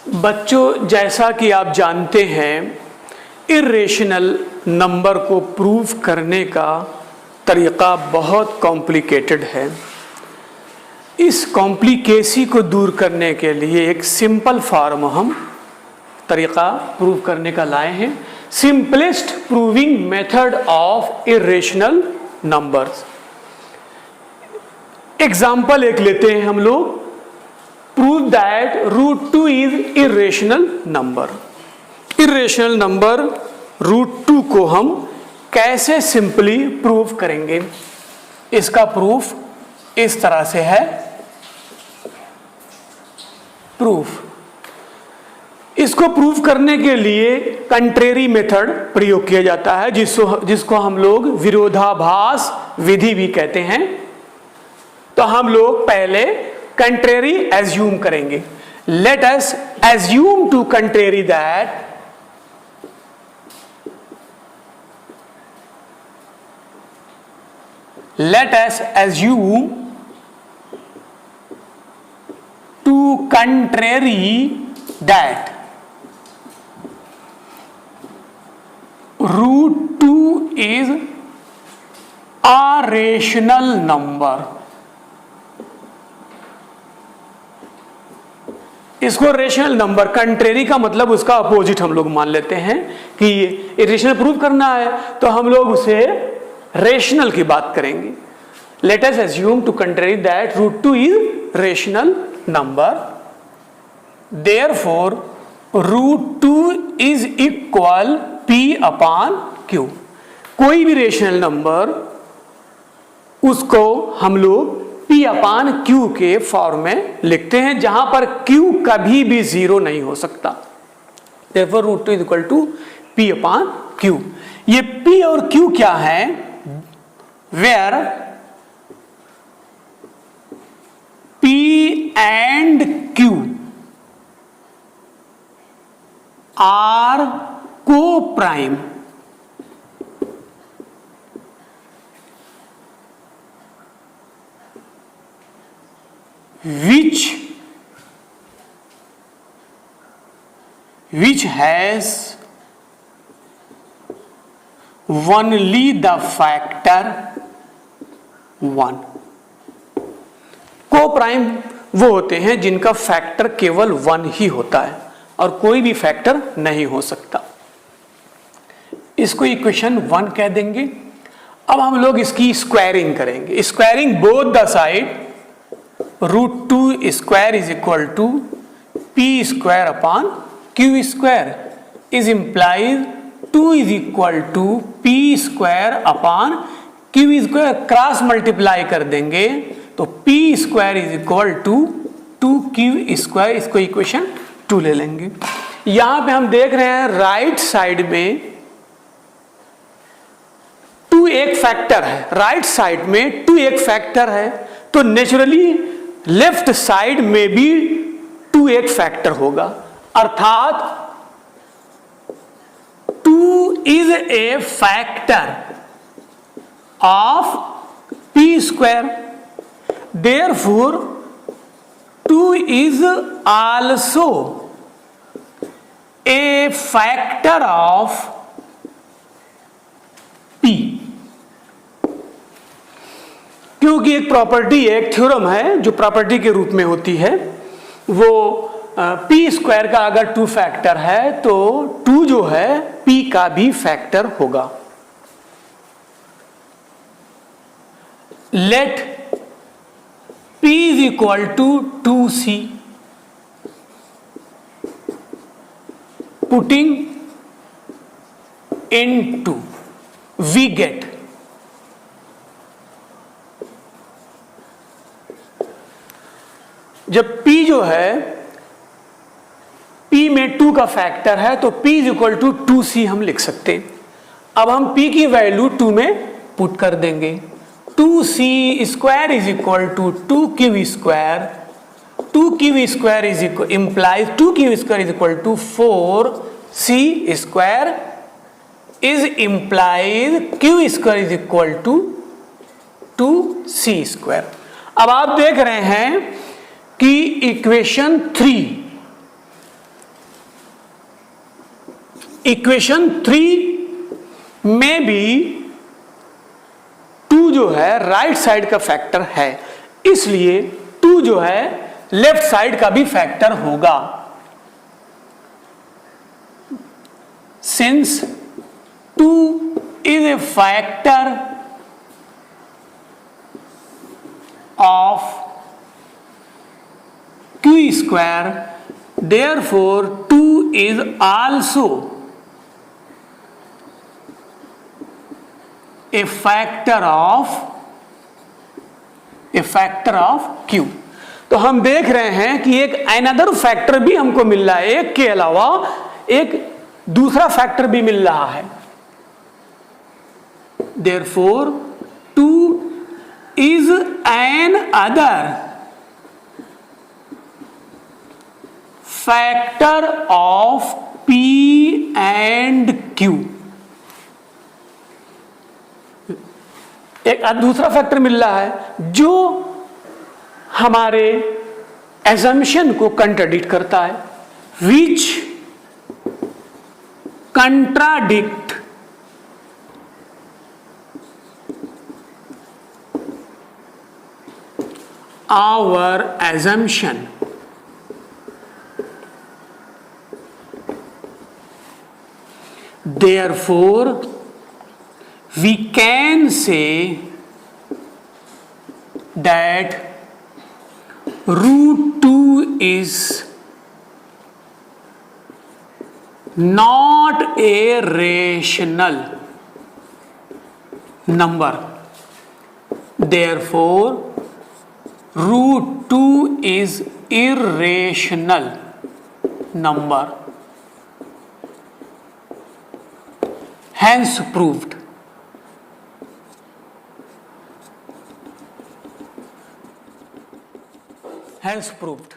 बच्चों, जैसा कि आप जानते हैं, इर्रेशनल नंबर को प्रूव करने का तरीक़ा बहुत कॉम्प्लिकेटेड है। इस कॉम्प्लिकेसी को दूर करने के लिए एक सिंपल फॉर्म हम तरीक़ा प्रूव करने का लाए हैं। Simplest proving method of irrational numbers. Example एक लेते हैं हम लोग। Prove that √2 is irrational number. Irrational number √2 को हम कैसे सिंपली प्रूव करेंगे? इसका प्रूफ इस तरह से है। प्रूफ इसको प्रूव करने के लिए कंट्रेरी मेथड प्रयोग किया जाता है, जिसको हम लोग विरोधाभास विधि भी कहते हैं। तो हम लोग पहले कंट्रेरी एज्यूम करेंगे। Let us assume to contrary that let us assume to contrary that √2 is a rational number। इसको रेशनल नंबर, कंट्रेरी का मतलब उसका अपोजिट हम लोग मान लेते हैं कि इरेशनल प्रूव करना है, तो हम लोग उसे रेशनल की बात करेंगे। Let us assume to contrary that √2 is rational number, therefore √2 is equal P/Q। कोई भी रेशनल नंबर उसको हम लोग P/Q के फॉर्म में लिखते हैं, जहां पर Q कभी भी 0 नहीं हो सकता। Therefore √2 is equal to P/Q। ये P और Q क्या है? Where P and Q are co-prime, which has only the factor 1। को प्राइम वो होते हैं जिनका फैक्टर केवल 1 ही होता है और कोई भी फैक्टर नहीं हो सकता। इसको इक्वेशन 1 कह देंगे। अब हम लोग इसकी स्क्वायरिंग करेंगे। Squaring both the side, √2 square is equal to P²/Q² is implies 2 is equal to P²/Q²। Cross multiply कर देंगे तो P² is equal to 2Q²। इसको इक्वेशन 2 ले लेंगे। यहां पे हम देख रहे हैं राइट साइड में 2 एक फैक्टर है, राइट साइड में 2 एक फैक्टर है, तो नेचुरली लेफ्ट साइड में भी 2 एक फैक्टर होगा। अर्थात 2 is a factor of P²। Therefore 2 is also a factor of P। क्योंकि एक प्रॉपर्टी, एक थ्योरम है जो प्रॉपर्टी के रूप में होती है, वो P² का अगर 2 फैक्टर है तो 2 जो है P का भी फैक्टर होगा। Let P is equal to 2C, putting into we get जब P जो है, P में 2 का फैक्टर है तो P is equal to 2C हम लिख सकते हैं। अब हम P की वैल्यू 2 में पुट कर देंगे। 2C² is equal to 2Q²। 2Q² is equal implies 2Q² is equal to 4C² is implies Q² is equal to 2C²। अब आप देख रहे हैं कि इक्वेशन 3 इक्वेशन 3 में भी 2 जो है राइट साइड का फैक्टर है, इसलिए 2 जो है लेफ्ट साइड का भी फैक्टर होगा। Since 2 is a factor of q square, therefore 2 is also a factor of q। तो हम देख रहे हैं कि एक अनदर फैक्टर भी हमको मिल रहा है, एक के अलावा एक दूसरा फैक्टर भी मिल रहा है। therefore 2 is an other factor of p and q। एक दूसरा फैक्टर मिल रहा है जो हमारे एजम्पशन को कंट्राडिक्ट करता है, which contradict our assumption. Therefore, we can say that root 2 is not a rational number. Therefore, root 2 is irrational number. Hence proved। Hence proved।